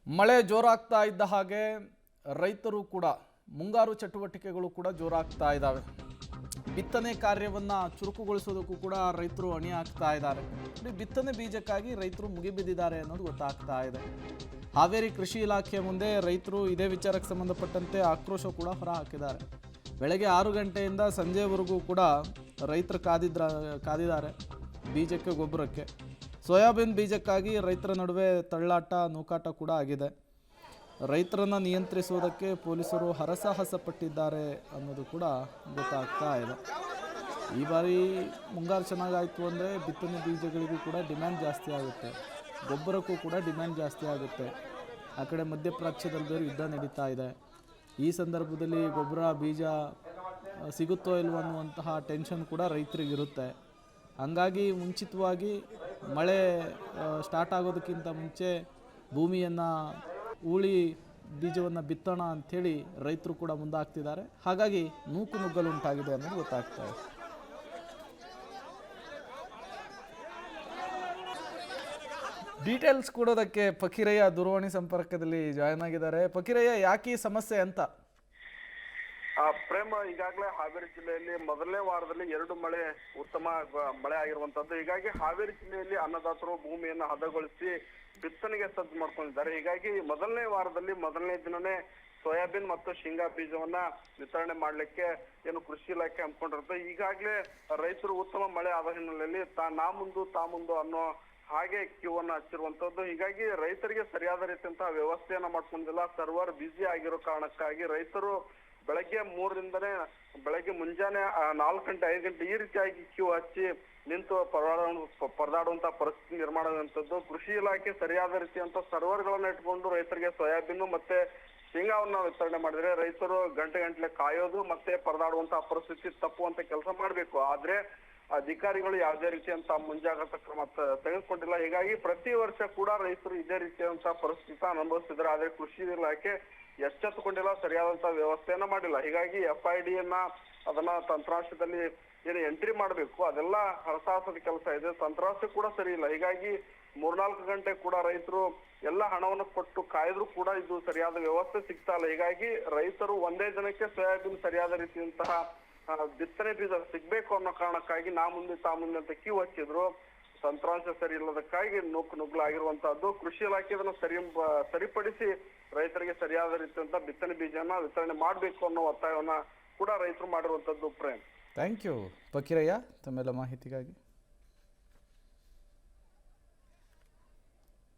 ಮಳೆ ಜೋರಾಗ್ತಾ ಇದ್ದ ಹಾಗೆ ರೈತರು ಕೂಡ ಮುಂಗಾರು ಚಟುವಟಿಕೆಗಳು ಕೂಡ ಜೋರಾಗ್ತಾ ಇದ್ದಾವೆ. ಬಿತ್ತನೆ ಕಾರ್ಯವನ್ನು ಚುರುಕುಗೊಳಿಸೋದಕ್ಕೂ ಕೂಡ ರೈತರು ಅಣಿ ಆಗ್ತಾ ಇದ್ದಾರೆ. ಬಿತ್ತನೆ ಬೀಜಕ್ಕಾಗಿ ರೈತರು ಮುಗಿಬಿದ್ದಿದ್ದಾರೆ ಅನ್ನೋದು ಗೊತ್ತಾಗ್ತಾ ಇದೆ. ಹಾವೇರಿ ಕೃಷಿ ಇಲಾಖೆಯ ಮುಂದೆ ರೈತರು ಇದೇ ವಿಚಾರಕ್ಕೆ ಸಂಬಂಧಪಟ್ಟಂತೆ ಆಕ್ರೋಶ ಕೂಡ ಹೊರ ಹಾಕಿದ್ದಾರೆ. ಬೆಳಗ್ಗೆ 6 ಗಂಟೆಯಿಂದ ಸಂಜೆವರೆಗೂ ಕೂಡ ರೈತರು ಕಾದಿದ್ದಾರೆ ಬೀಜಕ್ಕೆ, ಗೊಬ್ಬರಕ್ಕೆ. ಸೋಯಾಬೀನ್ ಬೀಜಕ್ಕಾಗಿ ರೈತರ ನಡುವೆ ತಳ್ಳಾಟ ನೂಕಾಟ ಕೂಡ ಆಗಿದೆ. ರೈತರನ್ನು ನಿಯಂತ್ರಿಸುವುದಕ್ಕೆ ಪೊಲೀಸರು ಹರಸಾಹಸ ಪಟ್ಟಿದ್ದಾರೆ ಅನ್ನೋದು ಕೂಡ ಗೊತ್ತಾಗ್ತಾ ಇದೆ. ಈ ಬಾರಿ ಮುಂಗಾರು ಚೆನ್ನಾಗಾಯಿತು ಅಂದರೆ ಬಿತ್ತನೆ ಬೀಜಗಳಿಗೂ ಕೂಡ ಡಿಮ್ಯಾಂಡ್ ಜಾಸ್ತಿ ಆಗುತ್ತೆ, ಗೊಬ್ಬರಕ್ಕೂ ಕೂಡ ಡಿಮ್ಯಾಂಡ್ ಜಾಸ್ತಿ ಆಗುತ್ತೆ. ಆ ಕಡೆ ಮಧ್ಯಪ್ರಾಚ್ಯದಲ್ಲಿ ಬೇರೆ ಯುದ್ಧ ನಡೀತಾ ಇದೆ. ಈ ಸಂದರ್ಭದಲ್ಲಿ ಗೊಬ್ಬರ ಬೀಜ ಸಿಗುತ್ತೋ ಇಲ್ವೋ ಅನ್ನುವಂತಹ ಟೆನ್ಷನ್ ಕೂಡ ರೈತರಿಗಿರುತ್ತೆ. ಹಂಗಾಗಿ ಮುಂಚಿತವಾಗಿ ಮಳೆ ಸ್ಟಾರ್ಟ್ ಆಗೋದಕ್ಕಿಂತ ಮುಂಚೆ ಭೂಮಿಯನ್ನು ಉಳಿ ಬೀಜವನ್ನು ಬಿತ್ತೋಣ ಅಂಥೇಳಿ ರೈತರು ಕೂಡ ಮುಂದಾಗ್ತಿದ್ದಾರೆ. ಹಾಗಾಗಿ ನೂಕು ನುಗ್ಗಲು ಉಂಟಾಗಿದೆ ಅನ್ನೋದು ಗೊತ್ತಾಗ್ತಾ ಇದೆ. ಡೀಟೇಲ್ಸ್ ಕೊಡೋದಕ್ಕೆ ಫಕೀರಯ್ಯ ದೂರವಾಣಿ ಸಂಪರ್ಕದಲ್ಲಿ ಜಾಯ್ನ್ ಆಗಿದ್ದಾರೆ. ಫಕೀರಯ್ಯ, ಯಾಕೆ ಈ ಸಮಸ್ಯೆ ಅಂತ? ಪ್ರೇಮ, ಈಗಾಗಲೇ ಹಾವೇರಿ ಜಿಲ್ಲೆಯಲ್ಲಿ ಮೊದಲನೇ ವಾರದಲ್ಲಿ 2 ಮಳೆ ಉತ್ತಮ ಮಳೆ ಆಗಿರುವಂತದ್ದು. ಹೀಗಾಗಿ ಹಾವೇರಿ ಜಿಲ್ಲೆಯಲ್ಲಿ ಅನ್ನದಾತರು ಭೂಮಿಯನ್ನು ಹದಗೊಳಿಸಿ ಬಿತ್ತನೆಗೆ ಸಜ್ಜು ಮಾಡ್ಕೊಂಡಿದ್ದಾರೆ. ಹೀಗಾಗಿ ಮೊದಲನೇ ವಾರದಲ್ಲಿ ಮೊದಲನೇ ದಿನನೇ ಸೋಯಾಬೀನ್ ಮತ್ತು ಶೇಂಗಾ ಬೀಜವನ್ನ ವಿತರಣೆ ಮಾಡ್ಲಿಕ್ಕೆ ಏನು ಕೃಷಿ ಇಲಾಖೆ ಹಮ್ಮಿಕೊಂಡಿರುತ್ತೆ. ಈಗಾಗಲೇ ರೈತರು ಉತ್ತಮ ಮಳೆ ಆದ ಹಿನ್ನೆಲೆಯಲ್ಲಿ ತಾ ಮುಂದು ಅನ್ನೋ ಹಾಗೆ ಕ್ಯೂ ಅನ್ನ ಹಚ್ಚಿರುವಂತದ್ದು. ಹೀಗಾಗಿ ರೈತರಿಗೆ ಸರಿಯಾದ ರೀತಿಯಂತಹ ವ್ಯವಸ್ಥೆಯನ್ನ ಮಾಡ್ಕೊಂಡಿಲ್ಲ. ಸರ್ವರ್ ಬ್ಯುಸಿ ಆಗಿರೋ ಕಾರಣಕ್ಕಾಗಿ ರೈತರು ಬೆಳಗ್ಗೆ 3ರಿಂದನೇ ಬೆಳಗ್ಗೆ ಮುಂಜಾನೆ 4 ಗಂಟೆ 5 ಗಂಟೆ ಈ ರೀತಿಯಾಗಿ ಕ್ಯೂ ಹಚ್ಚಿ ನಿಂತು ಪರದಾಡುವಂತಹ ಪರಿಸ್ಥಿತಿ ನಿರ್ಮಾಣ ಆಗುವಂತದ್ದು. ಕೃಷಿ ಇಲಾಖೆ ಸರಿಯಾದ ರೀತಿಯಂತ ಸರ್ವರ್ಗಳನ್ನ ಇಟ್ಕೊಂಡು ರೈತರಿಗೆ ಸೋಯಾಬೀನು ಮತ್ತೆ ಶೇಂಗಾವನ್ನ ವಿತರಣೆ ಮಾಡಿದ್ರೆ ರೈತರು ಗಂಟೆ ಕಾಯೋದು ಮತ್ತೆ ಪರದಾಡುವಂತಹ ಪರಿಸ್ಥಿತಿ ತಪ್ಪುವಂತ ಕೆಲಸ ಮಾಡ್ಬೇಕು. ಆದ್ರೆ ಅಧಿಕಾರಿಗಳು ಯಾವುದೇ ರೀತಿಯಂತ ಮುಂಜಾಗ್ರತಾ ಕ್ರಮ ತೆಗೆದುಕೊಂಡಿಲ್ಲ. ಹೀಗಾಗಿ ಪ್ರತಿ ವರ್ಷ ಕೂಡ ರೈತರು ಇದೇ ರೀತಿಯಂತಹ ಪರಿಸ್ಥಿತಿ ಅನುಭವಿಸಿದ್ರೆ, ಆದ್ರೆ ಕೃಷಿ ಇಲಾಖೆ ಎಚ್ಚೆತ್ತುಕೊಂಡಿಲ್ಲ, ಸರಿಯಾದಂತಹ ವ್ಯವಸ್ಥೆಯನ್ನ ಮಾಡಿಲ್ಲ. ಹೀಗಾಗಿ FID ಅದನ್ನ ತಂತ್ರಾಂಶದಲ್ಲಿ ಏನು ಎಂಟ್ರಿ ಮಾಡ್ಬೇಕು, ಅದೆಲ್ಲ ಹರಸಾಹಸದ ಕೆಲಸ ಇದೆ. ತಂತ್ರಾಂಶ ಕೂಡ ಸರಿ ಇಲ್ಲ. ಹೀಗಾಗಿ 3-4 ಗಂಟೆ ಕೂಡ ರೈತರು ಎಲ್ಲ ಹಣವನ್ನು ಕೊಟ್ಟು ಕಾಯ್ದ್ರು ಕೂಡ ಇದು ಸರಿಯಾದ ವ್ಯವಸ್ಥೆ ಸಿಗ್ತಾ ಇಲ್ಲ. ಹೀಗಾಗಿ ರೈತರು ಒಂದೇ ದಿನಕ್ಕೆ ಸೋಯಾಬೀನ್ ಸರಿಯಾದ ರೀತಿಯಂತಹ ಬಿತ್ತನೆ ಬೀಜ ಸಿಗ್ಬೇಕು ಅನ್ನೋ ಕಾರಣಕ್ಕಾಗಿ ತಾ ಮುಂದೆ ಅಂತ ಕ್ಯೂ ಹಚ್ಚಿದ್ರು. ತಂತ್ರಾಂಶ ಸರಿ ಇಲ್ಲದಕ್ಕಾಗಿ ನುಗ್ಗಲಾಗಿರುವಂತಹದ್ದು. ಕೃಷಿ ಇಲಾಖೆ ಇದನ್ನು ಸರಿಪಡಿಸಿ ರೈತರಿಗೆ ಸರಿಯಾದ ರೀತಿಯಂತ ಬಿತ್ತನೆ ಬೀಜನ ವಿತರಣೆ ಮಾಡಬೇಕು ಅನ್ನೋ ಒತ್ತಾಯವನ್ನ ಕೂಡ ರೈತರು ಮಾಡಿರುವಂತದ್ದು. ಪ್ರೇಮ್, ಥ್ಯಾಂಕ್ ಯು ಫಕೀರಯ್ಯ ತಮ್ಮೆಲ್ಲ ಮಾಹಿತಿಗಾಗಿ.